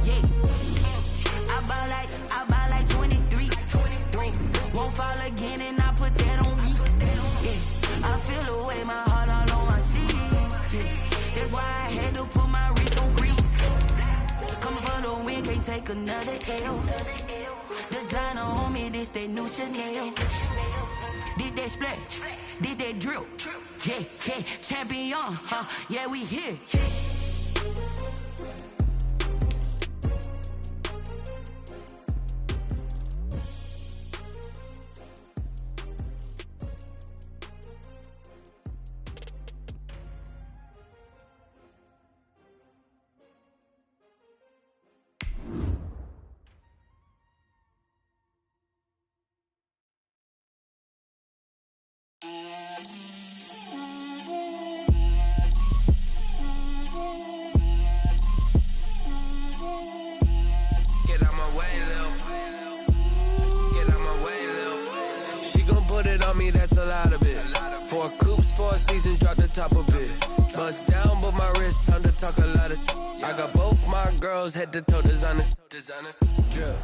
yeah. I buy like 23. Won't fall again and I put that on me. Yeah, I feel the way, my heart all on my sleeve. Yeah, that's why I had to put my wrist on freeze. Coming for the win, can't take another L. Designer on me, this that new Chanel. Did that splash, did that drill. Yeah, yeah, champion, yeah, we here. That's a lot of it. 4 coops, 4 seasons, drop the top of it. Bust down, but my wrist, time to talk a lot of. I got both my girls head to toe, designer, drill.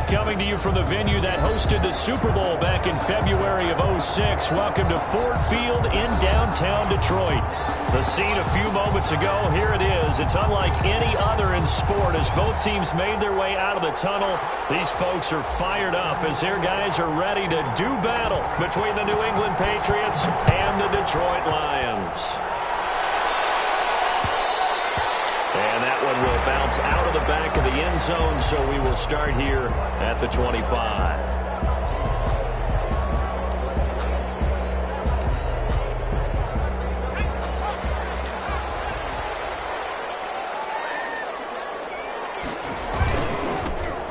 Coming to you from the venue that hosted the Super Bowl back in February of '06. Welcome to Ford Field in downtown Detroit. The scene a few moments ago, here it is. It's unlike any other in sport as both teams made their way out of the tunnel. These folks are fired up as their guys are ready to do battle between the New England Patriots and the Detroit Lions. And that one will bounce out of the back of the end zone, so we will start here at the 25.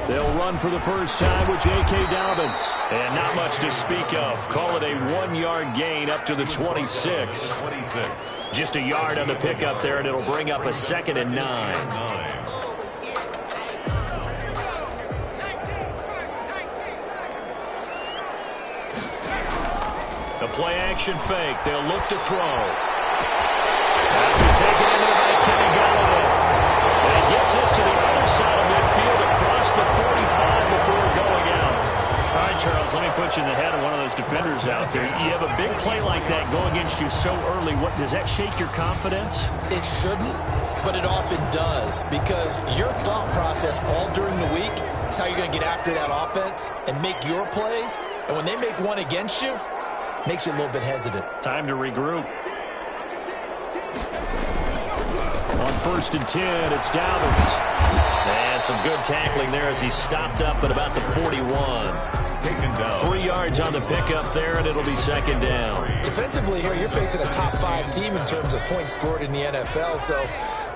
They'll run for the first time with J.K. Dobbins. And not much to speak of. Call it a 1-yard gain up to the 26. Just a yard on the pickup there, and it'll bring up a 2nd and 9. The play-action fake. They'll look to throw. After taking it in by Kenny Galladay. And he gets this to the other side of midfield across the 45 before going out. All right, Charles, let me put you in the head of one of those defenders out there. You have a big play like that go against you so early. What does that shake your confidence? It shouldn't, but it often does, because your thought process all during the week is how you're going to get after that offense and make your plays. And when they make one against you, it makes you a little bit hesitant. Time to regroup. On 1st and 10, it's Dobbins. And some good tackling there as he stopped up at about the 41. Taken down. 3 yards on the pickup there, and it'll be 2nd down. Defensively here, you're facing a top 5 team in terms of points scored in the NFL. So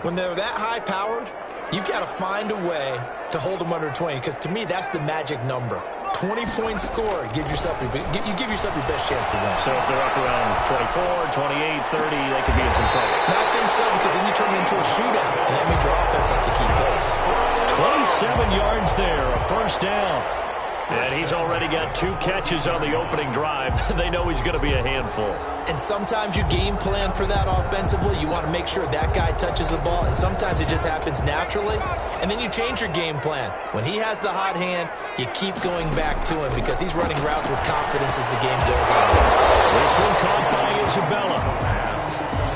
when they're that high-powered, you've got to find a way to hold them under 20, because to me, that's the magic number. 20 points scored, you give yourself your best chance to win. So if they're up around 24, 28, 30, they could be in some trouble. I think so, because then you turn it into a shootout, and that means your offense has to keep pace. 27 yards there, a 1st down. And he's already got 2 catches on the opening drive. They know he's going to be a handful. And sometimes you game plan for that offensively. You want to make sure that guy touches the ball, and sometimes it just happens naturally. And then you change your game plan. When he has the hot hand, you keep going back to him because he's running routes with confidence as the game goes on. This one caught by Isabella.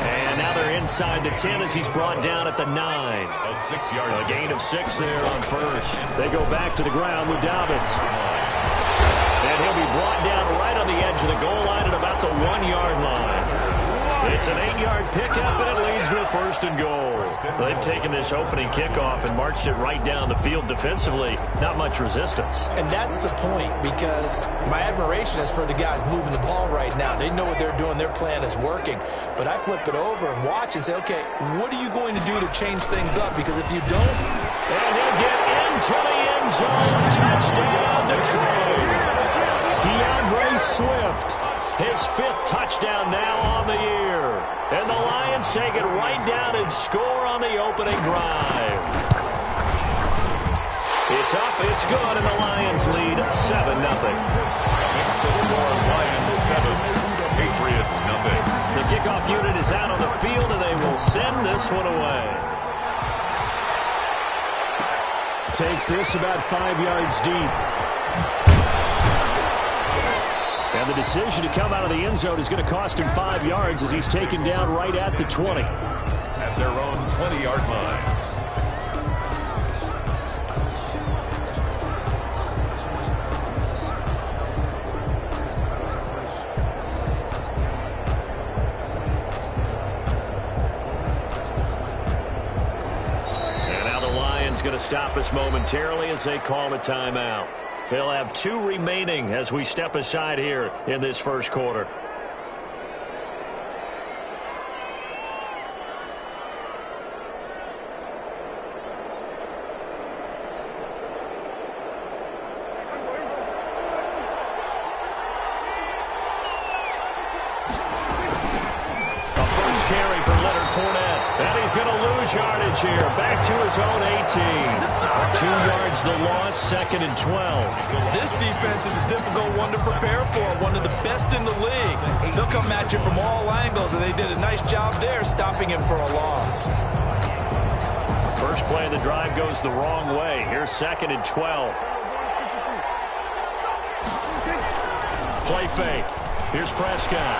And now they're inside the 10 as he's brought down at the 9. A 6-yard. A gain of 6 there on 1st. They go back to the ground with Dobbins. And he'll be brought down right on the edge of the goal line at about the 1-yard line. It's an 8-yard pickup, and it leads to a 1st and goal. They've taken this opening kickoff and marched it right down the field defensively. Not much resistance. And that's the point, because my admiration is for the guys moving the ball right now. They know what they're doing. Their plan is working. But I flip it over and watch and say, okay, what are you going to do to change things up? Because if you don't... And he'll get into the end zone. Touchdown, Detroit. DeAndre Swift, his 5th touchdown now on the year. And the Lions take it right down and score on the opening drive. It's up, it's good, and the Lions lead 7-0. Next to score, Lions 7, Patriots 0. The kickoff unit is out on the field, and they will send this one away. takes this about 5 yards deep. And the decision to come out of the end zone is going to cost him 5 yards as he's taken down right at the 20. At their own 20-yard line. Going to stop us momentarily as they call a timeout. They'll have 2 remaining as we step aside here in this first quarter. Yardage here, back to his own 18. 2 yards the loss, 2nd and 12. This defense is a difficult one to prepare for, one of the best in the league. They'll come at you from all angles, and they did a nice job there stopping him for a loss. First play of the drive goes the wrong way. Here's 2nd and 12. Play fake. Here's Prescott.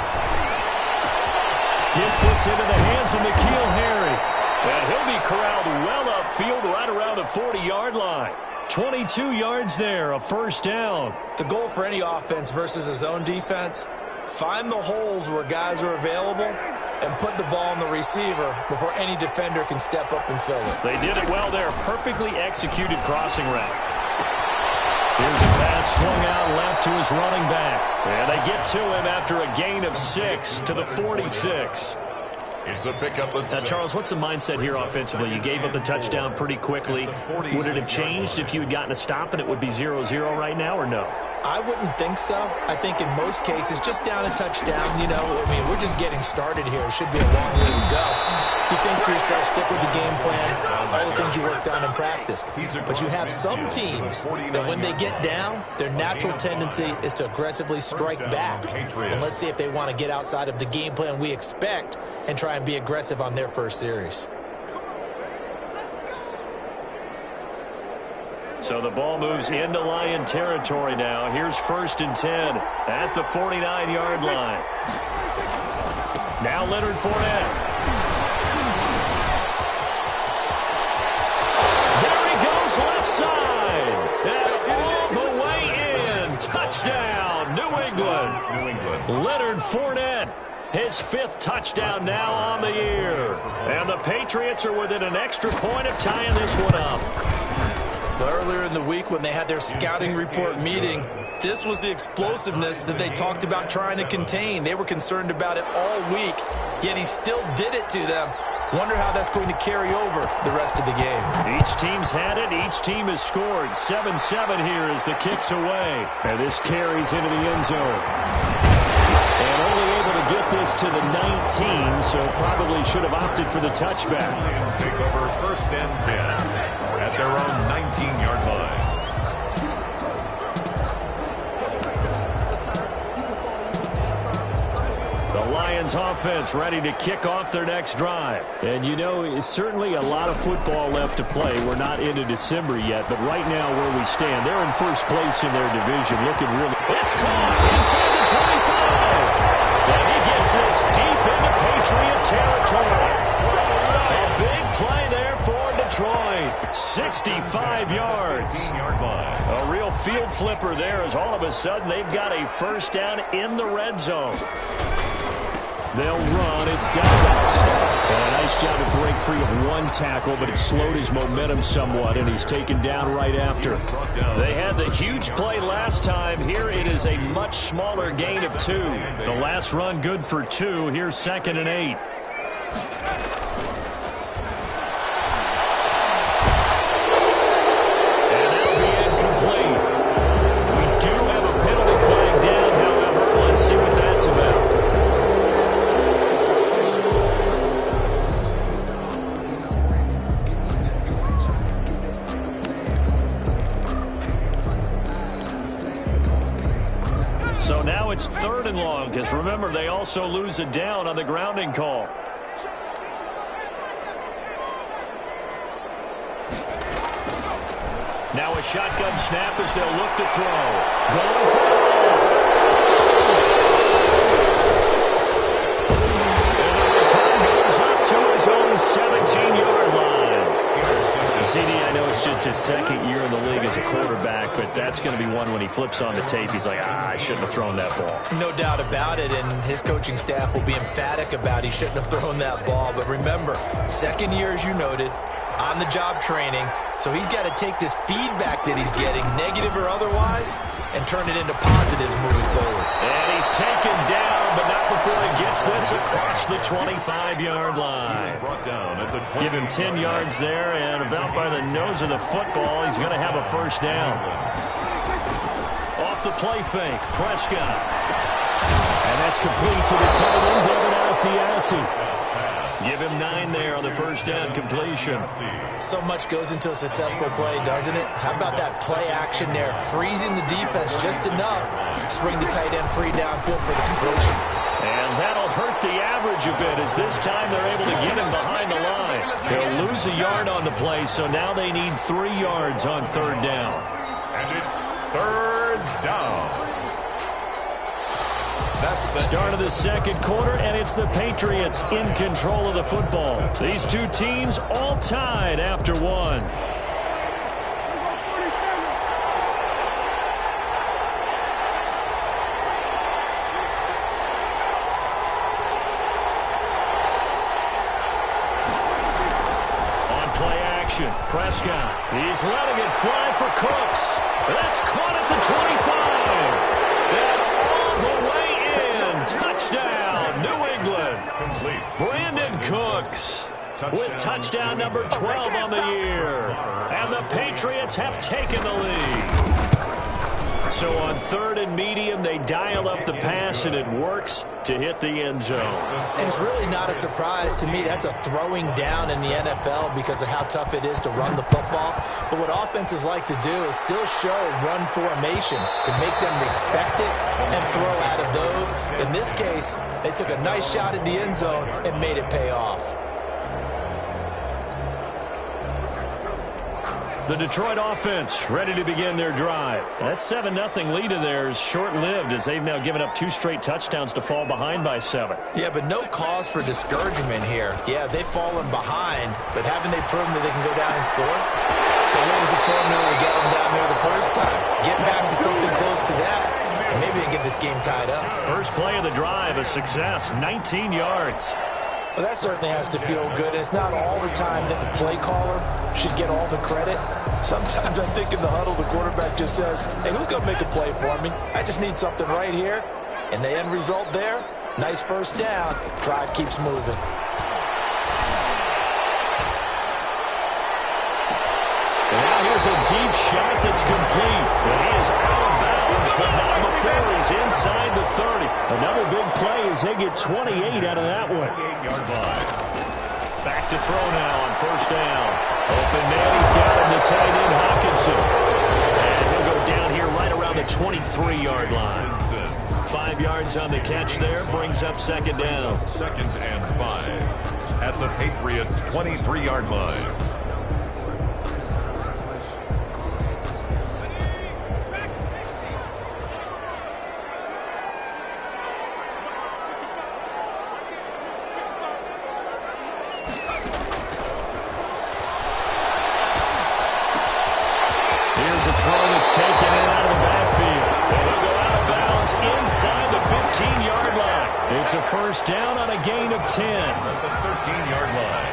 Gets this into the hands of N'Keal Harry. And he'll be corralled well upfield right around the 40-yard line. 22 yards there, a first down. The goal for any offense versus his own defense, find the holes where guys are available and put the ball on the receiver before any defender can step up and fill it. They did it well there. Perfectly executed crossing route. Here's a pass swung out left to his running back. And they get to him after a gain of 6 to the 46. It's a pickup. Now, Charles, what's the mindset here offensively? You gave up the touchdown pretty quickly. Would it have changed if you had gotten a stop and it would be 0-0 right now, or no? I wouldn't think so. I think in most cases, just down a touchdown, you know, I mean, we're just getting started here. It should be a long way to go. You think to yourself, stick with the game plan, all the things you worked on in practice. But you have some teams that when they get down, their natural tendency is to aggressively strike back. And let's see if they want to get outside of the game plan we expect and try and be aggressive on their first series. So the ball moves into Lion territory now. Here's 1st and 10 at the 49-yard line. Now Leonard Fournette. There he goes, left side. And all the way in. Touchdown, New England. Leonard Fournette. His 5th touchdown now on the year. And the Patriots are within an extra point of tying this one up. Earlier in the week when they had their scouting report meeting, this was the explosiveness that they talked about trying to contain. They were concerned about it all week, yet he still did it to them. Wonder how that's going to carry over the rest of the game. Each team's had it. Each team has scored. 7-7 here as the kick's away. And this carries into the end zone. And only able to get this to the 19, so probably should have opted for the touchback. Lions take over 1st and 10 at their own 19-yard line. The Lions offense ready to kick off their next drive. And you know, it's certainly a lot of football left to play. We're not into December yet, but right now where we stand, they're in first place in their division, looking really... It's caught inside the 25. And he gets this deep into Patriot territory. A big play there for Detroit. 65 yards. A real field flipper there as all of a sudden they've got a first down in the red zone. They'll run. It's Dobbins. And a nice job to break free of one tackle, but it slowed his momentum somewhat, and he's taken down right after. They had the huge play last time. Here it is a much smaller gain of 2. The last run good for 2. Here's 2nd and 8. And that'll be incomplete. We do have a penalty flag down, however. Let's see what that's about. So now it's 3rd and long, because remember, they also lose a down on the grounding call. Now a shotgun snap as they'll look to throw. Going for it. And the return goes up to his own 17-yard line. CD, I know it's just his second year in the league as a quarterback, but that's going to be one when he flips on the tape. He's like, I shouldn't have thrown that ball. No doubt about it, and his coaching staff will be emphatic about he shouldn't have thrown that ball. But remember, second year, as you noted, on-the-job training, so he's got to take this feedback that he's getting, negative or otherwise, and turn it into positives moving forward. And he's taken down, but not before he gets this across the 25-yard line. Give him 10 yards there, and about by the nose of the football, he's going to have a first down. Off the play fake, Prescott. And that's complete to the tight end, David Asiasi. Give him 9 there on the first down completion. So much goes into a successful play, doesn't it? How about that play action there? Freezing the defense just enough to bring the tight end free downfield for the completion. And that'll hurt the average a bit as this time they're able to get him behind the line. They'll lose a yard on the play, so now they need 3 yards on third down. And it's third down. That's the start of the second quarter, and it's the Patriots in control of the football. These two teams all tied after one. On play action, Prescott. He's letting it fly for Cooks. That's caught at the 25. Touchdown, New England. complete. Brandon Cooks with touchdown number 12 on the year. And the Patriots have taken the lead. So on third and medium, they dial up the pass, and it works to hit the end zone. And it's really not a surprise to me. That's a throwing down in the NFL because of how tough it is to run the football. But what offenses like to do is still show run formations to make them respect it and throw out of those. In this case, they took a nice shot at the end zone and made it pay off. The Detroit offense ready to begin their drive. That 7-0 lead of theirs short-lived as they've now given up 2 straight touchdowns to fall behind by 7. Yeah, but no cause for discouragement here. Yeah, they've fallen behind, but haven't they proven that they can go down and score? So what was the formula to get them down there the first time? Get back to something close to that, and maybe they get this game tied up. First play of the drive, a success, 19 yards. Well, that certainly has to feel good. It's not all the time that the play caller should get all the credit. Sometimes I think in the huddle, the quarterback just says, hey, who's going to make a play for me? I just need something right here. And the end result there, nice first down. Drive keeps moving. And now here's a deep shot that's complete. And he is out of bounds, but not before he's inside the 30. Another big play as they get 28 out of that one. 8-yard line. Back to throw now on first down. Open man, he's got him, the tight end, Hawkinson. And he'll go down here right around the 23-yard line. 5 yards on the catch there, brings up second down. Second and 5 at the Patriots' 23-yard line. Here's a throw that's taken in out of the backfield. And he'll go out of bounds inside the 15-yard line. It's a first down on a gain of 10. At the 13-yard line.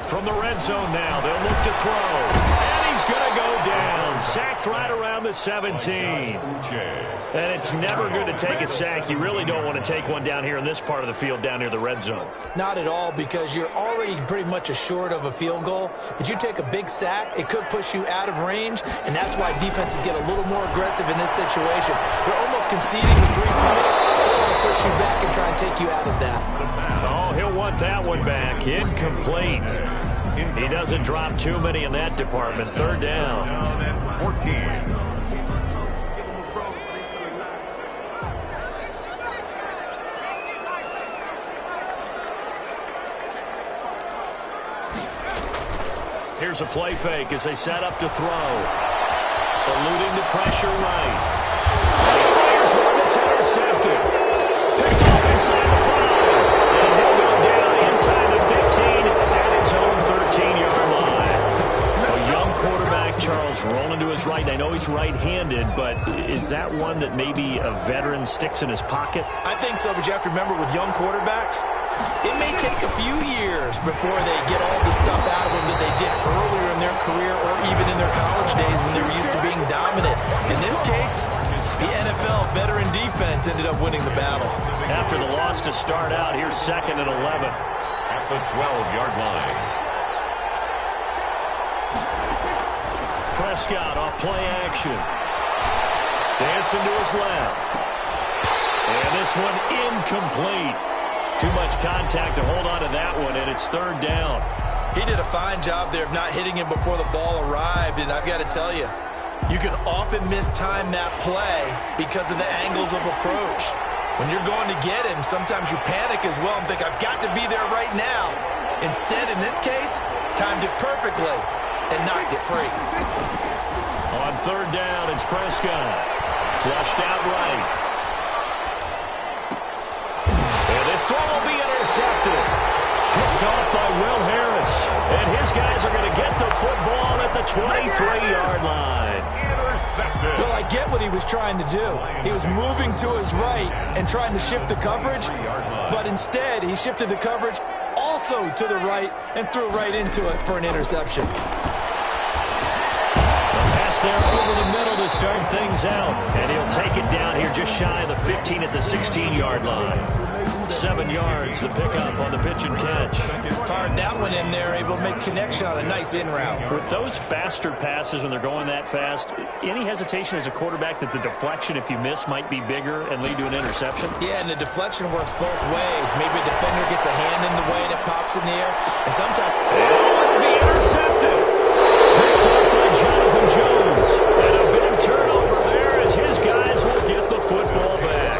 From the red zone now, they'll look to throw. And he's going to go down. Sacked right around the 17. And it's never good to take a sack. You really don't want to take one down here in this part of the field, down near the red zone. Not at all, because you're already pretty much assured of a field goal. But you take a big sack, it could push you out of range, and that's why defenses get a little more aggressive in this situation. They're almost conceding the 3 points. They want to push you back and try and take you out of that. Oh, he'll want that one back. Incomplete. He doesn't drop too many in that department. Third down. Down at 14. Here's a play fake as they set up to throw. Eluding the pressure right. And he fires one that's intercepted. Picked off inside the 5. And he'll go down inside the 15 at his own 13-yard line. A young quarterback, Charles, rolling to his right. I know he's right-handed, but is that one that maybe a veteran sticks in his pocket? I think so, but you have to remember with young quarterbacks, it may take a few years before they get all the stuff out of them that they did earlier in their career or even in their college days when they were used to being dominant. In this case, the NFL veteran defense ended up winning the battle. After the loss to start out, here's 2nd and 11. At the 12-yard line. Prescott off play action. Dancing to his left. And this one incomplete. Too much contact to hold on to that one, and it's 3rd down. He did a fine job there of not hitting him before the ball arrived, and I've got to tell you, you can often mistime that play because of the angles of approach. When you're going to get him, sometimes you panic as well and think, I've got to be there right now. Instead, in this case, timed it perfectly and knocked it free. On 3rd down, it's Prescott. Flushed out right. And this throw will be intercepted. Picked off by Will Harris. And his guys are going to get the football at the 23-yard line. Intercepted. Well, I get what he was trying to do. He was moving to his right and trying to shift the coverage, but instead he shifted the coverage also to the right and threw right into it for an interception. Pass there over the middle to start things out. And he'll take it down here just shy of the 15 at the 16-yard line. 7 yards, the pickup on the pitch and catch. Fired that one in there, able to make connection on a nice in route. With those faster passes when they're going that fast, any hesitation as a quarterback that the deflection, if you miss, might be bigger and lead to an interception? Yeah, and the deflection works both ways. Maybe a defender gets a hand in the way and it pops in the air, and sometimes it'll be intercepted. Picked up by Jonathan Jones. And a big turnover there as his guys will get the football back.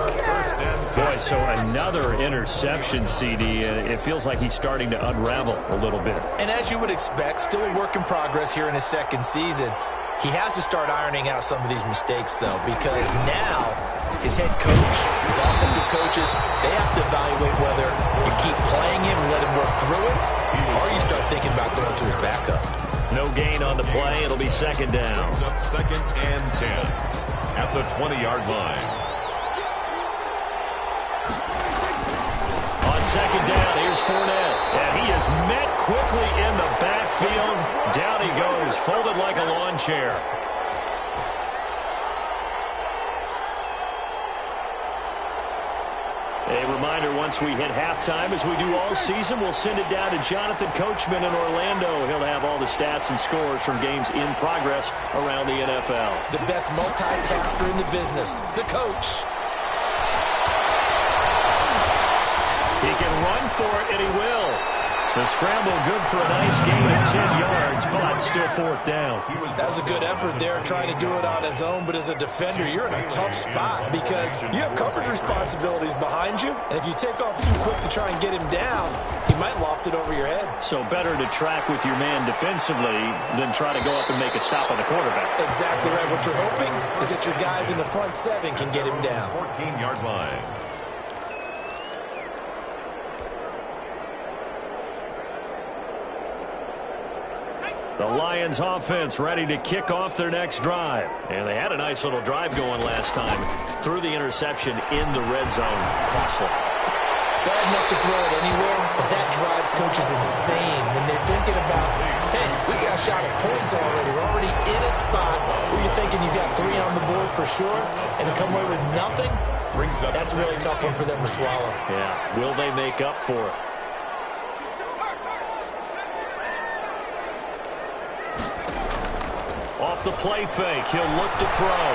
Boy, so another interception, CD. It feels like he's starting to unravel a little bit. And as you would expect, still a work in progress here in his 2nd season. He has to start ironing out some of these mistakes, though, because now his head coach, his offensive coaches, they have to evaluate whether you keep playing him and let him work through it, or you start thinking about going to his backup. No gain on the play. It'll be 2nd down. It's up 2nd and 10 at the 20-yard line. 2nd down, here's Fournette. And he is met quickly in the backfield. Down he goes, folded like a lawn chair. A reminder, once we hit halftime, as we do all season, we'll send it down to Jonathan Coachman in Orlando. He'll have all the stats and scores from games in progress around the NFL. The best multitasker in the business, the coach. He can run for it, and he will. The scramble good for a nice gain of 10 yards, but still 4th down. That was a good effort there, trying to do it on his own, but as a defender, you're in a tough spot because you have coverage responsibilities behind you, and if you take off too quick to try and get him down, he might loft it over your head. So better to track with your man defensively than try to go up and make a stop on the quarterback. Exactly right. What you're hoping is that your guys in the front 7 can get him down. 14-yard line. The Lions offense ready to kick off their next drive. And they had a nice little drive going last time. Threw the interception in the red zone. Costly. Bad enough to throw it anywhere, but that drives coaches insane when they're thinking about, hey, we got a shot at points already. We're already in a spot where you're thinking you got 3 on the board for sure, and to come away with nothing, that's a really tough one for them to swallow. Yeah, will they make up for it? Off the play fake, he'll look to throw.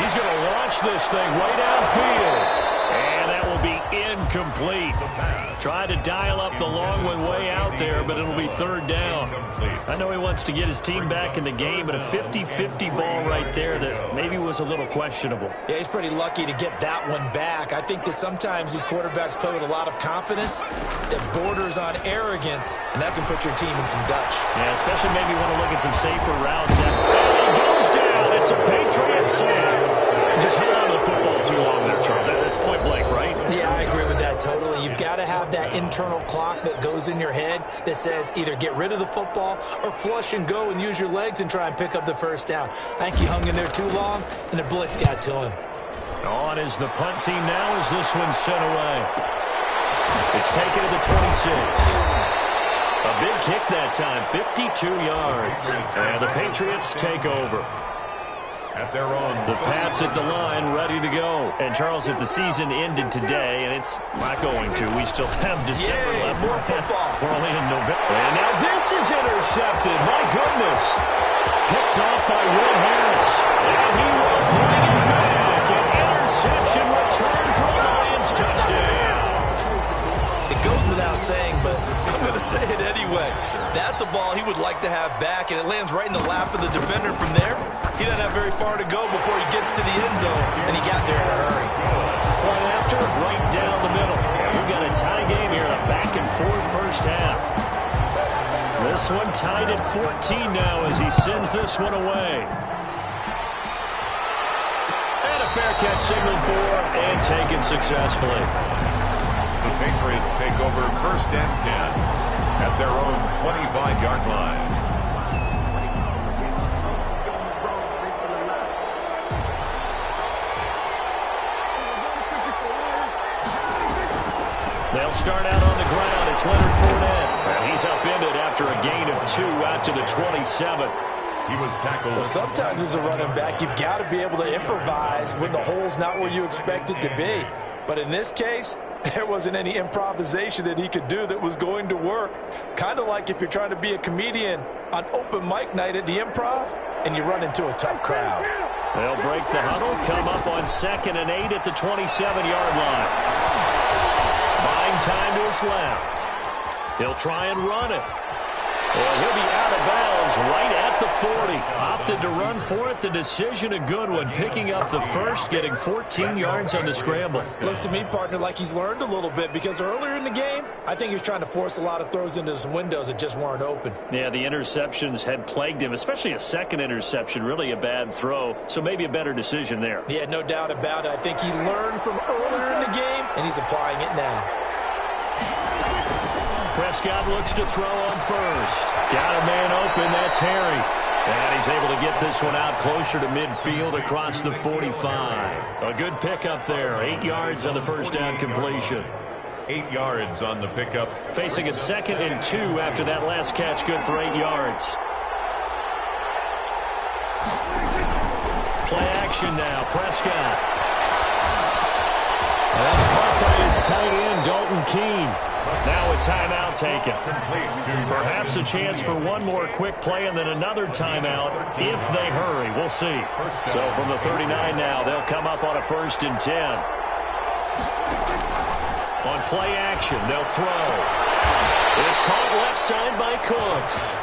He's going to launch this thing way downfield. And that will will be incomplete. Try to dial up the long one way out there, but it'll be third down. I know he wants to get his team back in the game, but a 50-50 ball right there that maybe was a little questionable. Yeah, he's pretty lucky to get that one back. I think that sometimes these quarterbacks play with a lot of confidence that borders on arrogance, and that can put your team in some Dutch. Yeah, especially maybe want to look at some safer routes. And he goes down. It's a Patriot sack. Just held on to the football too long there, Charles. That's point blank, right? Yeah, I agree with that totally. You've got to have that internal clock that goes in your head that says either get rid of the football or flush and go and use your legs and try and pick up the first down. I think he hung in there too long, and the blitz got to him. On is the punt team now as this one's sent away. It's taken to the 26. A big kick that time, 52 yards. And the Patriots take over. At their own. The Pats at the line, ready to go. And, Charles, if the season ended today, and it's not going to, we still have December left. More football. We're only in November. And now this is intercepted. My goodness. Picked off by Will Harris. And he will bring it back. An interception return for the Lions. Touchdown. It goes without saying, but I'm going to say it anyway. That's a ball he would like to have back, and it lands right in the lap of the defender. From there, he doesn't have very far to go before he gets to the end zone, and he got there in a hurry. Point after, right down the middle. We've got a tie game here, a back-and-forth first half. This one tied at 14 now as he sends this one away. And a fair catch signaled for and taken successfully. The Patriots take over first and 10 at their own 25-yard line. They'll start out on the ground. It's Leonard Fournette. And he's upended after a gain of 2 out to the 27. He was tackled. Well, sometimes as a running back, you've got to be able to improvise when the hole's not where you expect it to be. But in this case, there wasn't any improvisation that he could do that was going to work. Kind of like if you're trying to be a comedian on open mic night at the Improv and you run into a tough crowd. They'll break the huddle, come up on 2nd and 8 at the 27-yard line. Buying time to his left. He'll try and run it. And he'll be out of bounds right at the 40. Opted to run for it. The decision a good one. Picking up the first, getting 14 yards on the scramble. Looks to me, partner, like he's learned a little bit because earlier in the game, I think he was trying to force a lot of throws into some windows that just weren't open. Yeah, the interceptions had plagued him, especially a second interception, really a bad throw. So maybe a better decision there. Yeah, no doubt about it. I think he learned from earlier in the game, and he's applying it now. Prescott looks to throw on first. Got a man open. That's Harry. And he's able to get this one out closer to midfield across the 45. A good pickup there. 8 yards on the first down completion. 8 yards on the pickup. Facing a 2nd and 2 after that last catch. Good for 8 yards. Play action now. Prescott. That's caught by his tight end, Dalton Keene. Now a timeout taken. Perhaps a chance for one more quick play and then another timeout if they hurry. We'll see. So from the 39 now, they'll come up on a 1st and 10. On play action, they'll throw. It's caught left side by Cooks.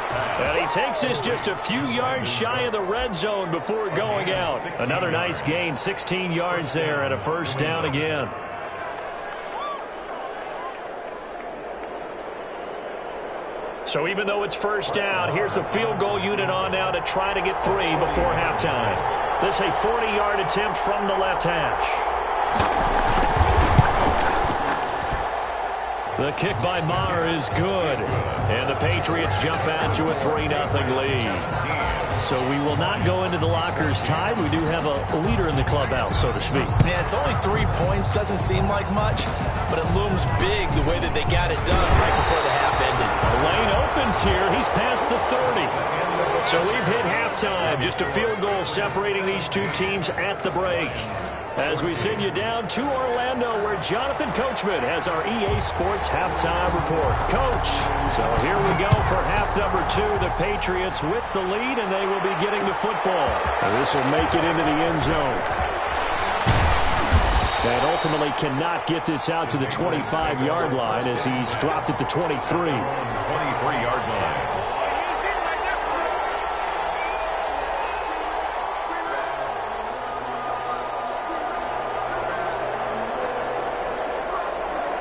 And he takes this just a few yards shy of the red zone before going out. Another nice gain, 16 yards there and a first down again. So even though it's first down, here's the field goal unit on now to try to get 3 before halftime. This is a 40-yard attempt from the left hash. The kick by Maher is good. And the Patriots jump out to a 3-0 lead. So we will not go into the lockers tied. We do have a leader in the clubhouse, so to speak. Yeah, it's only 3 points. Doesn't seem like much, but it looms big the way that they got it done right before the half ended. The lane opens here. He's past the 30. So we've hit halftime. Just a field goal separating these two teams at the break. As we send you down to Orlando, where Jonathan Coachman has our EA Sports halftime report. Coach, so here we go for half number 2. The Patriots with the lead, and they will be getting the football. And this will make it into the end zone. And ultimately cannot get this out to the 25-yard line as he's dropped at the 23. 23-yard line.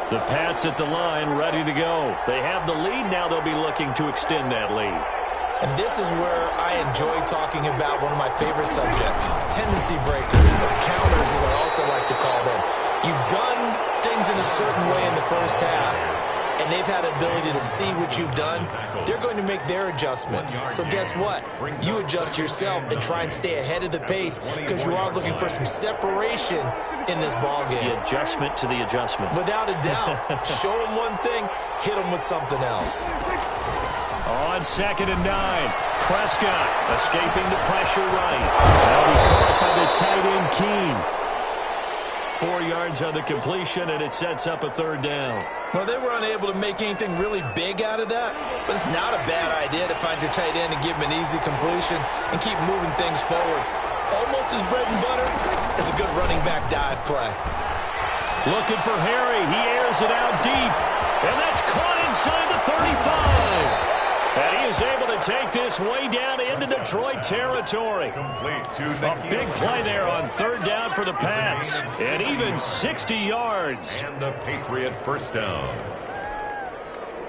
The Pats at the line, ready to go. They have the lead. Now they'll be looking to extend that lead. And this is where I enjoy talking about one of my favorite subjects, tendency breakers, or counters as I also like to call them. You've done things in a certain way in the first half, and they've had ability to see what you've done. They're going to make their adjustments. So guess what? You adjust yourself and try and stay ahead of the pace because you are looking for some separation in this ballgame. The adjustment to the adjustment. Without a doubt. Show them one thing, hit them with something else. On 2nd and 9, Prescott escaping the pressure right. That'll be caught by the tight end, Keene. 4 yards on the completion, and it sets up a 3rd down. Well, they were unable to make anything really big out of that, but it's not a bad idea to find your tight end and give him an easy completion and keep moving things forward. Almost as bread and butter as a good running back dive play. Looking for Harry. He airs it out deep, and that's caught inside the 35. And he is able to take this way down into Detroit territory. A big play there on 3rd down for the Pats. And even 60 yards. And the Patriot first down.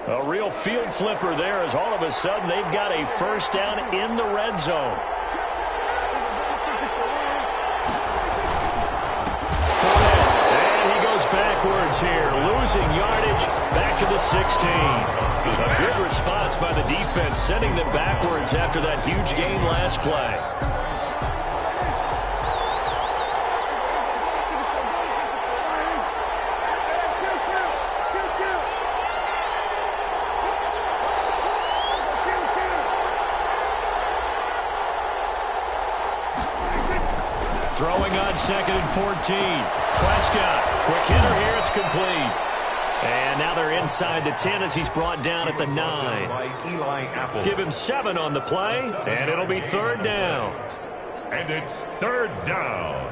A real field flipper there as all of a sudden they've got a 1st down in the red zone. And he goes backwards here, losing yardage back to the 16. A good response by the defense, sending them backwards after that huge gain last play. Throwing on 2nd and 14. Prescott, quick hitter here, it's complete. And now they're inside the 10 as he's brought down at the 9. Give him 7 on the play, and it'll be 3rd down. And it's 3rd down.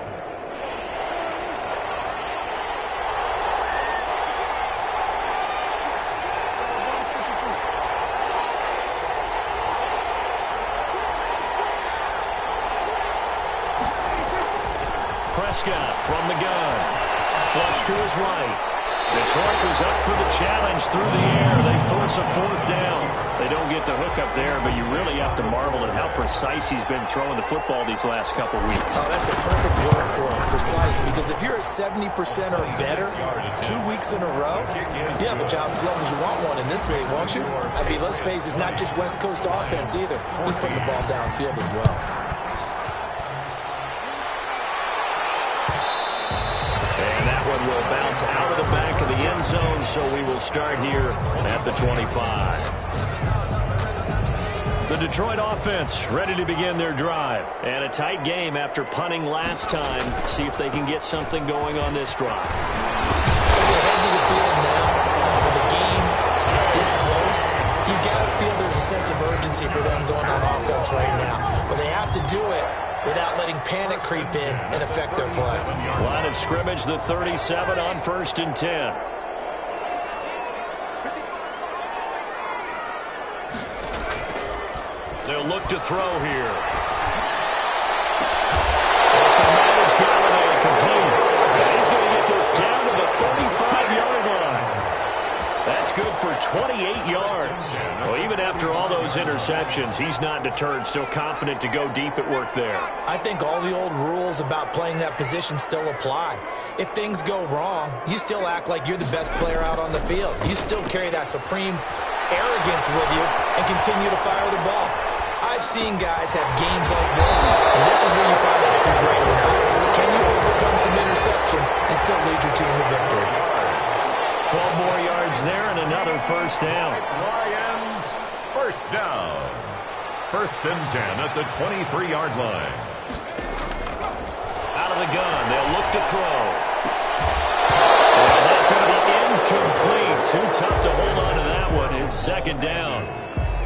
Prescott from the gun. Flush to his right. Detroit was up for the challenge through the air. They force a 4th down. They don't get the hook up there, but you really have to marvel at how precise he's been throwing the football these last couple weeks. Oh, that's a perfect word for it, precise, because if you're at 70% or better 2 weeks in a row, you have a job as long as you want one in this league, won't you? I mean, let's face it, it's not just West Coast offense either. He's putting the ball downfield as well. Will bounce out of the back of the end zone, so we will start here at the 25. The Detroit offense ready to begin their drive. And a tight game after punting last time. See if they can get something going on this drive. As they head to the field now, with the game this close, you got to feel there's a sense of urgency for them going on offense right now. But they have to do it without letting panic creep in and affect their play. Line of scrimmage, the 37 on 1st and 10. They'll look to throw here. Complete. And he's going to get this down to the 35-yard line. That's good for 28 yards. Well, even after all those interceptions, he's not deterred, still confident to go deep at work there. I think all the old rules about playing that position still apply. If things go wrong, you still act like you're the best player out on the field. You still carry that supreme arrogance with you and continue to fire the ball. I've seen guys have games like this, and this is where you find out if you're great or not. Can you overcome some interceptions and still lead your team to victory? 12 more yards there and another 1st down. Lions, 1st down. 1st and 10 at the 23-yard line. Out of the gun, they'll look to throw. And that's going to be incomplete. Too tough to hold on to that one. It's 2nd down.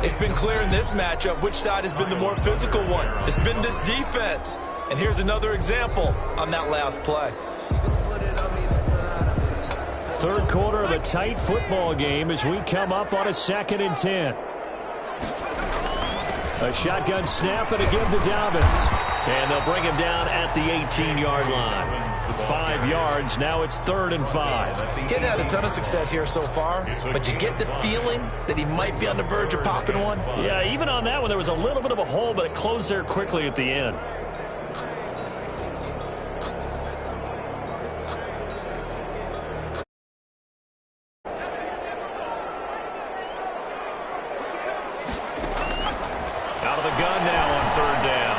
It's been clear in this matchup which side has been the more physical one. It's been this defense. And here's another example on that last play. Put it up. Third quarter of a tight football game as we come up on a 2nd and 10. A shotgun snap and a give to Dobbins. And they'll bring him down at the 18-yard line. 5 yards, now it's 3rd and 5. Getting had a ton of success here so far, but you get the feeling that he might be on the verge of popping one. Yeah, even on that one, there was a little bit of a hole, but it closed there quickly at the end. Out of the gun now on 3rd down.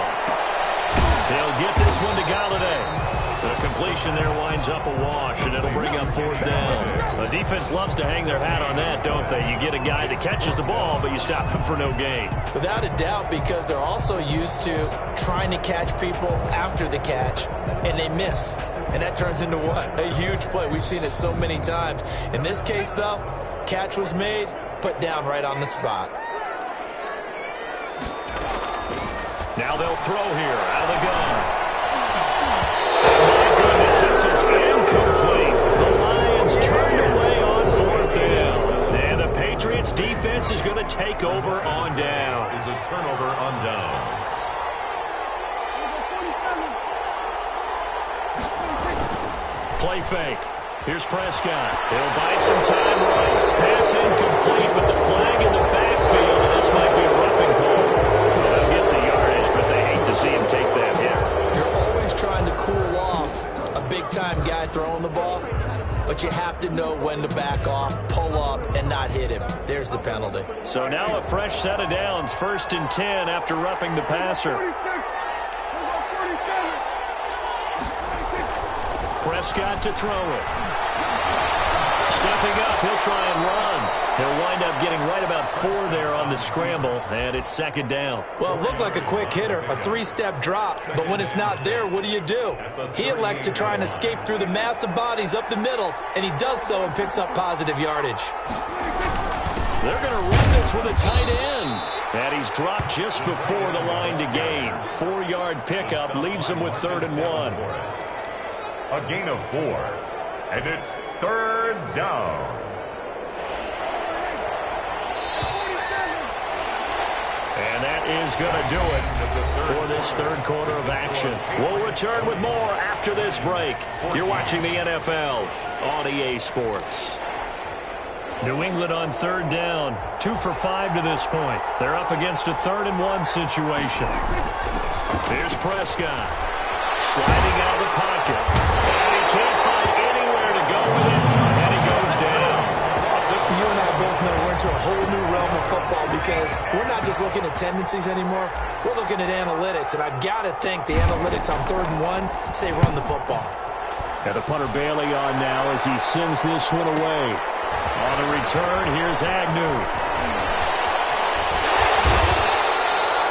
They'll get this one to Galladay. The completion there winds up a wash, and it'll bring up 4th down. The defense loves to hang their hat on that, don't they? You get a guy that catches the ball, but you stop him for no gain. Without a doubt, because they're also used to trying to catch people after the catch, and they miss. And that turns into what? A huge play. We've seen it so many times. In this case, though, catch was made, put down right on the spot. Now they'll throw here out of the gun. My goodness, this is incomplete. The Lions turned away on 4th down. And the Patriots defense is going to take over on down. Is a turnover on downs. Play fake. Here's Prescott. He'll buy some time right. Pass incomplete, but the flag in the backfield, and this might be a roughing call. They'll get the yardage, but they hate to see him take that hit. You're always trying to cool off a big-time guy throwing the ball, but you have to know when to back off, pull up, and not hit him. There's the penalty. So now a fresh set of downs, 1st and 10 after roughing the passer. Prescott to throw it. Stepping up, he'll try and run. He'll wind up getting right about 4 there on the scramble, and it's 2nd down. Well, it looked like a quick hitter, a 3-step drop, but when it's not there, what do? He elects to try and escape through the massive bodies up the middle, and he does so and picks up positive yardage. They're going to run this with a tight end. And he's dropped just before the line to gain. 4-yard pickup leaves him with 3rd and 1. A gain of 4. And it's 3rd down. And that is going to do it for this 3rd quarter of action. We'll return with more after this break. You're watching the NFL on EA Sports. New England on 3rd down. 2 for 5 to this point. They're up against a 3rd and 1 situation. Here's Prescott. Sliding out of the pocket. And he can't find anywhere to go with it. And he goes down. You and I both know we're into a whole new realm of football because we're not just looking at tendencies anymore. We're looking at analytics. And I've got to think the analytics on 3rd and 1 say run the football. And the punter Bailey on now as he sends this one away. On the return, here's Agnew.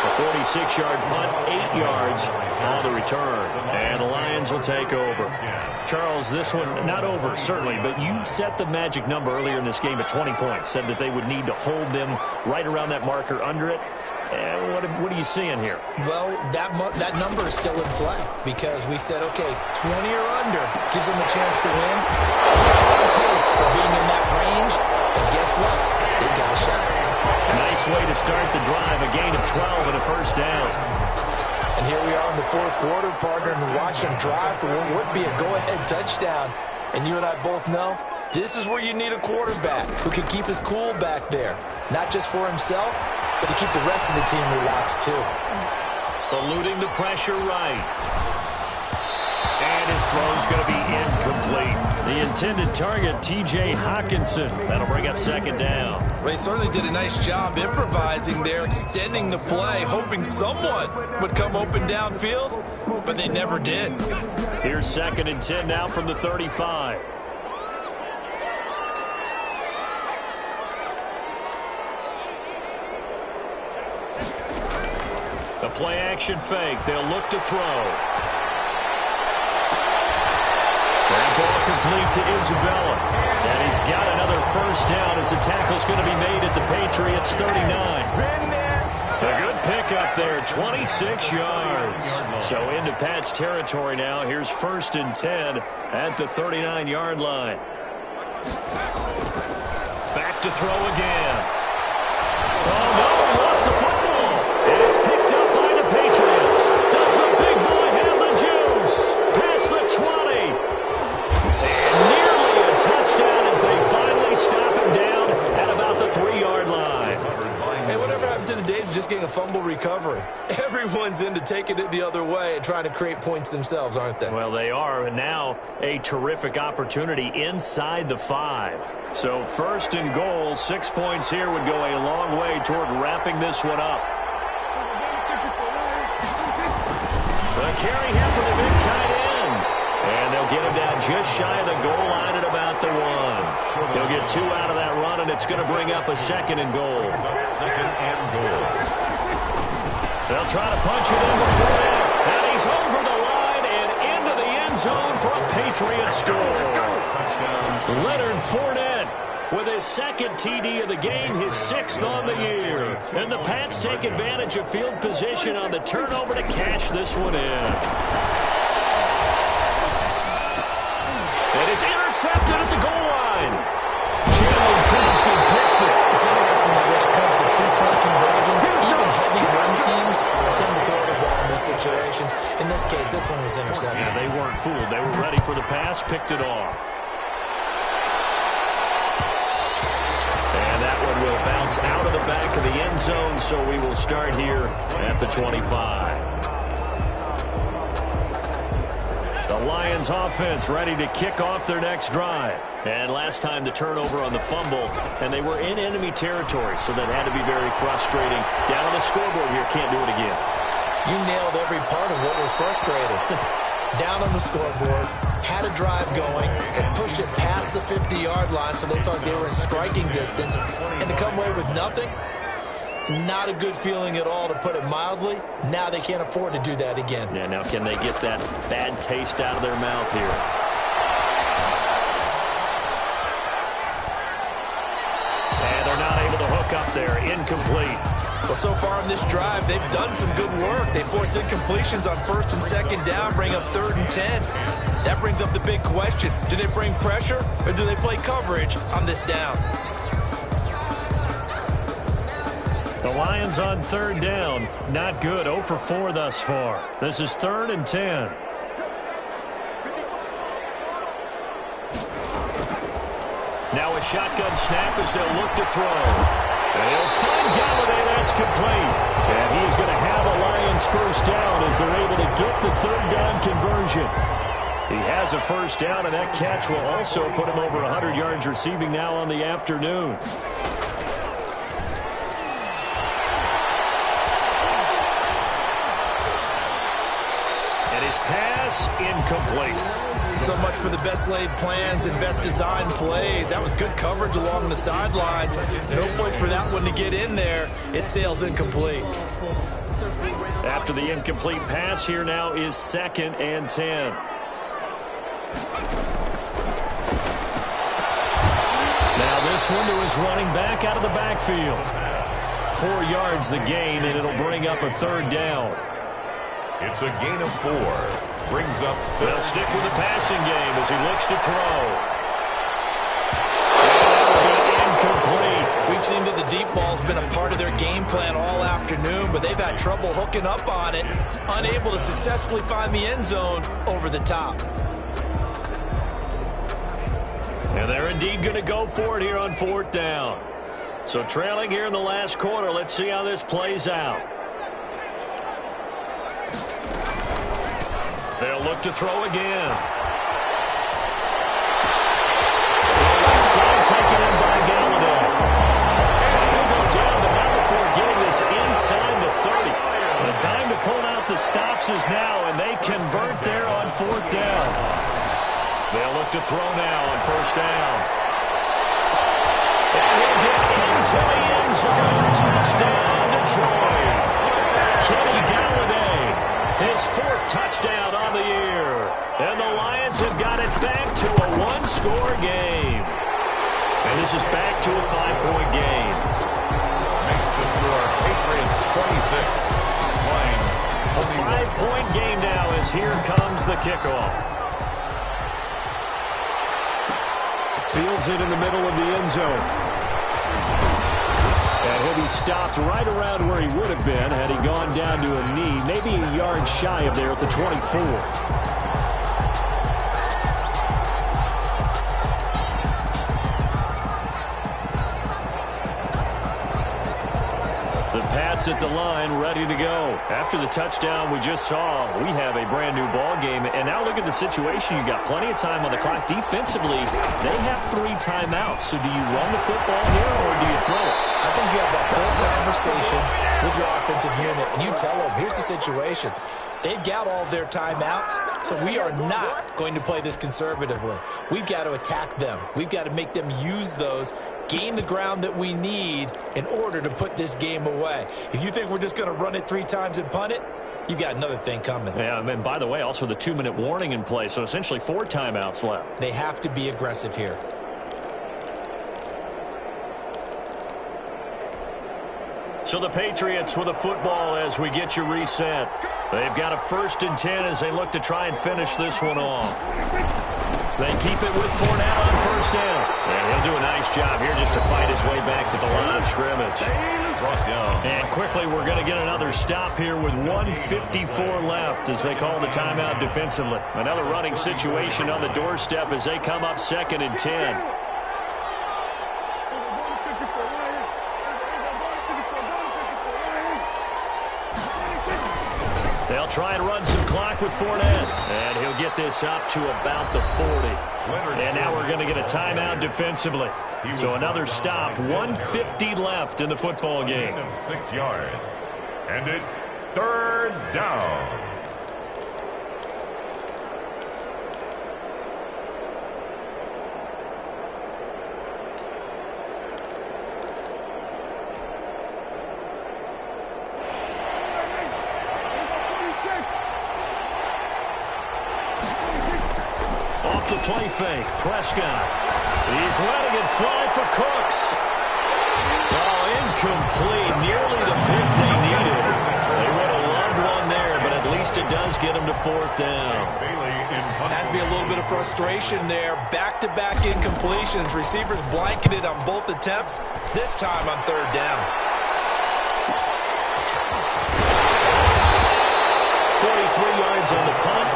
A 46-yard punt, 8 yards on the return. And the Lions will take over. Charles, this one, not over, certainly, but you set the magic number earlier in this game at 20 points. Said that they would need to hold them right around that marker under it. And what are you seeing here? Well, that number is still in play because we said, okay, 20 or under gives them a chance to win. On pace for being in that range, and guess what? They've got a shot. Nice way to start the drive, a gain of 12 and a 1st down. And here we are in the 4th quarter, partner, and watch them drive for what would be a go-ahead touchdown. And you and I both know this is where you need a quarterback who can keep his cool back there, not just for himself, but to keep the rest of the team relaxed, too. Eluding the pressure right. And his throw's going to be incomplete. The intended target, T.J. Hawkinson. That'll bring up 2nd down. Well, they certainly did a nice job improvising there, extending the play, hoping someone would come open downfield, but they never did. Here's 2nd and 10 now from the 35. The play-action fake. They'll look to throw. That ball complete to Isabella. And he's got another 1st down as the tackle's going to be made at the Patriots' 39. A good pickup there, 26 yards. So into Pat's territory now. Here's 1st and 10 at the 39-yard line. Back to throw again. Oh, no, he lost the football. And it's picked up by the Patriots. Does the big boy have the juice? Past the 20. And nearly a touchdown as they finally stop him down at about the 3-yard line. Hey, whatever happened to the days of just getting a fumble recovery? Everyone's into taking it the other way and trying to create points themselves, aren't they? Well, they are, and now a terrific opportunity inside the 5. So first and goal, 6 points here would go a long way toward wrapping this one up. The carry here for the big tight end. And they'll get him down just shy of the goal line at about the 1. They'll get 2 out of that run, and it's going to bring up a second and goal. Second and goal. They'll try to punch it in before that. And he's over the line and into the end zone for a Patriot score. Touchdown. Leonard Fournette with his second TD of the game, his 6th on the year. And the Pats take advantage of field position on the turnover to cash this one in. And it's intercepted at the goal line. Jalen Tennessee picks it. It's interesting that when it comes to 2-point conversions, even heavy run teams tend to throw the ball in these situations. In this case, this one was intercepted. Yeah, they weren't fooled. They were ready for the pass, picked it off. And that one will bounce out of the back of the end zone, so we will start here at the 25. The Lions offense ready to kick off their next drive. And last time the turnover on the fumble, and they were in enemy territory, so that had to be very frustrating. Down on the scoreboard here, can't do it again. You nailed every part of what was frustrating. Down on the scoreboard, had a drive going, had pushed it past the 50-yard line, so they thought they were in striking distance, and to come away with nothing, not a good feeling at all, to put it mildly. Now they can't afford to do that again. Yeah, now can they get that bad taste out of their mouth here? And they're not able to hook up there. Incomplete. Well, so far in this drive, they've done some good work. They force incompletions on 1st and 2nd down, bring up 3rd and 10. That brings up the big question. Do they bring pressure, or do they play coverage on this down? The Lions on 3rd down. Not good. 0 for 4 thus far. This is 3rd and 10. Now a shotgun snap as they'll look to throw. They'll find Galladay. That's complete. And he's going to have a Lions first down as they're able to get the 3rd down conversion. He has a first down, and that catch will also put him over 100 yards receiving now on the afternoon. His pass incomplete. So much for the best laid plans and best designed plays. That was good coverage along the sidelines. No place for that one to get in there. It sails incomplete. After the incomplete pass, here now is 2nd and 10. Now this one to his running back out of the backfield. 4 yards the gain, and it'll bring up a 3rd down. It's a gain of 4. Brings up. They'll stick with the passing game as he looks to throw. Incomplete. We've seen that the deep ball's been a part of their game plan all afternoon, but they've had trouble hooking up on it, unable to successfully find the end zone over the top. And they're indeed going to go for it here on 4th down. So trailing here in the last quarter, let's see how this plays out. They'll look to throw again. Side taken in by Galladay. He'll go down, but not before getting this inside the 30. The time to pull out the stops is now, and they convert there on 4th down. They'll look to throw now on 1st down. And he'll get into the end zone. Touchdown, Detroit. Kenny Galladay, his 4th touchdown on the year. And the Lions have got it back to a 1-score game. And this is back to a 5-point game. Makes the score Patriots 26. Lions. A 5-point game now as here comes the kickoff. Fields it in the middle of the end zone. And he'll be stopped right around where he would have been had he gone down to a knee, maybe a yard shy of there at the 24. At the line, ready to go. After the touchdown we just saw, we have a brand new ball game. And now look at the situation. You got plenty of time on the clock. Defensively, they have 3 timeouts. So do you run the football here or do you throw it? I think you have that full conversation with your offensive unit, and you tell them, here's the situation. They've got all their timeouts, so we are not going to play this conservatively. We've got to attack them. We've got to make them use those, gain the ground that we need in order to put this game away. If you think we're just going to run it 3 times and punt it, you've got another thing coming. Yeah, and by the way, also the 2-minute warning in play, so essentially 4 timeouts left. They have to be aggressive here. So the Patriots with a football as we get you reset. They've got a 1st and 10 as they look to try and finish this one off. They keep it with Fournette on 1st down. And he'll do a nice job here just to fight his way back to the line of scrimmage. And quickly we're going to get another stop here with 1:54 left as they call the timeout defensively. Another running situation on the doorstep as they come up 2nd and 10. They'll try and run some clock with Fournette. And he'll get this up to about the 40. And now we're going to get a timeout defensively. So another stop, 1:50 left in the football game. 6 yards. And it's 3rd down. The play fake. Prescott. He's letting it fly for Cooks. Oh, incomplete. Nearly the pick they needed. They would have loved one there, but at least it does get them to 4th down. Has to be a little bit of frustration there. Back-to-back incompletions. Receivers blanketed on both attempts. This time on 3rd down. 43 yards on the punt.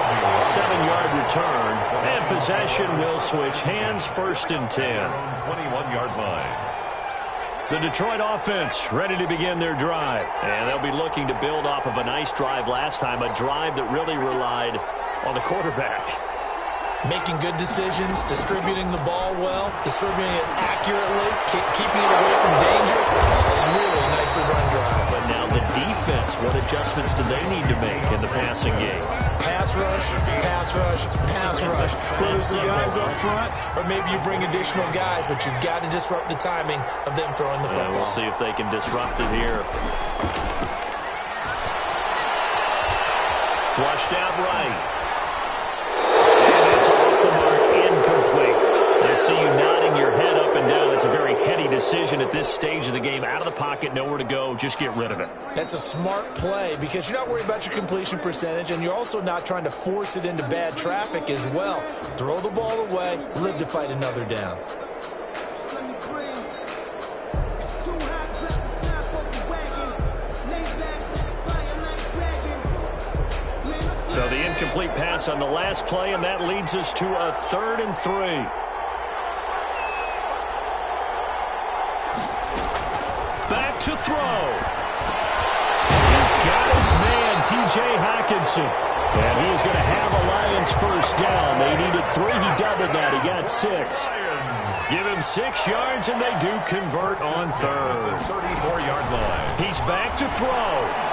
7-yard return, and possession will switch hands. 1st and 10. 21-yard line. The Detroit offense ready to begin their drive, and they'll be looking to build off of a nice drive last time, a drive that really relied on the quarterback. Making good decisions, distributing the ball well, distributing it accurately, keeping it away from danger. A really nicely run drive. But now the defense, what adjustments do they need to make in the passing game? Pass rush, pass rush, pass rush. Whether it's the guys up front or maybe you bring additional guys, but you've got to disrupt the timing of them throwing the football. We'll see if they can disrupt it here. Flushed out right. And it's off the mark, incomplete. I see you nodding your head up and down. It's a very heady decision at this stage of the game. Out of the pocket, nowhere to go. Just get rid of it. That's a smart play because you're not worried about your completion percentage, and you're also not trying to force it into bad traffic as well. Throw the ball away, live to fight another down. So the incomplete pass on the last play, and that leads us to a 3rd and 3. Back to throw. He's got his man, T.J. Hockenson. And he is going to have a Lions 1st down. They needed 3. He doubled that. He got 6. Give him 6 yards, and they do convert on 3rd. 34-yard line. He's back to throw.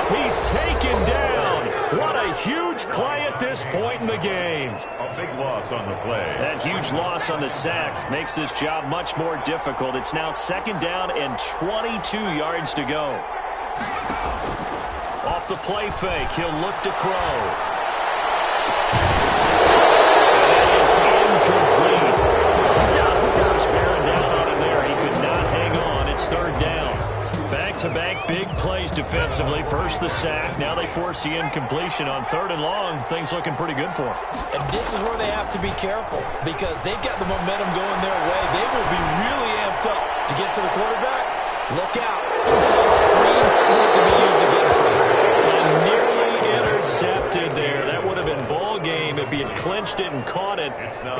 He's taken down. What a huge play at this point in the game. A big loss on the play. That huge loss on the sack makes this job much more difficult. It's now 2nd down and 22 yards to go. Off the play fake, he'll look to throw. That is incomplete. Got first bearing down on him there. He could not hang on. It's 3rd down. Back to back-to-back big plays defensively. First the sack. Now they force the incompletion on 3rd and long. Things looking pretty good for them. And this is where they have to be careful because they've got the momentum going their way. They will be really amped up to get to the quarterback. Look out. Screens that can be used against them. And nearly intercepted there. That would have been ball game if he had clinched it and caught it.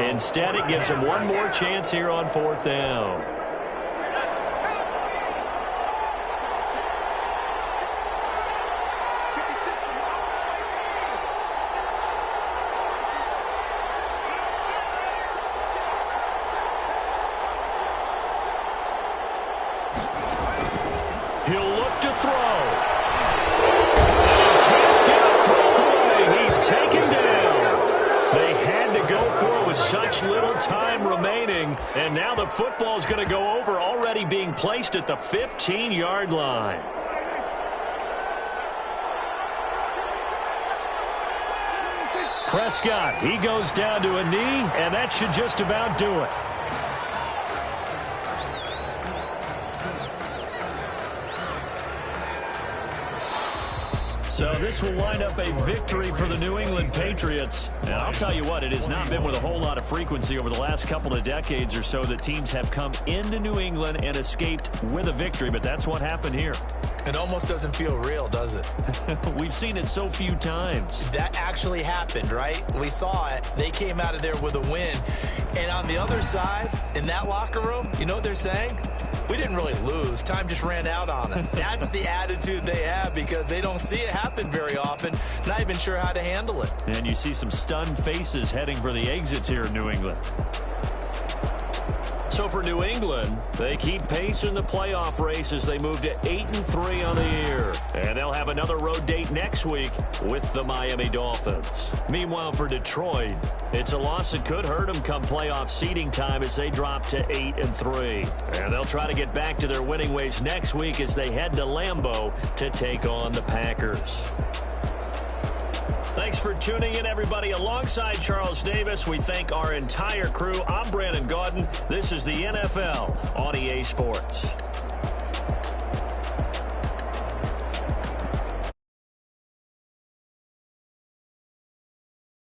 Instead, it gives him one more chance here on 4th down. He'll look to throw. Can't get a throw away. He's taken down. They had to go for it with such little time remaining. And now the football's going to go over, already being placed at the 15-yard line. Prescott, he goes down to a knee, and that should just about do it. So this will wind up a victory for the New England Patriots. And I'll tell you what, it has not been with a whole lot of frequency over the last couple of decades or so that teams have come into New England and escaped with a victory, but that's what happened here. It almost doesn't feel real, does it? We've seen it so few times. That actually happened, right? We saw it. They came out of there with a win. And on the other side, in that locker room, you know what they're saying? We didn't really lose. Time just ran out on us. That's the attitude they have because they don't see it happen very often. Not even sure how to handle it. And you see some stunned faces heading for the exits here in New England. So for New England, they keep pace in the playoff race as they move to 8-3 on the year. And they'll have another road date next week with the Miami Dolphins. Meanwhile, for Detroit, it's a loss that could hurt them come playoff seeding time as they drop to 8-3. And they'll try to get back to their winning ways next week as they head to Lambeau to take on the Packers. Thanks for tuning in, everybody. Alongside Charles Davis, we thank our entire crew. I'm Brandon Gaudin. This is the NFL on EA Sports.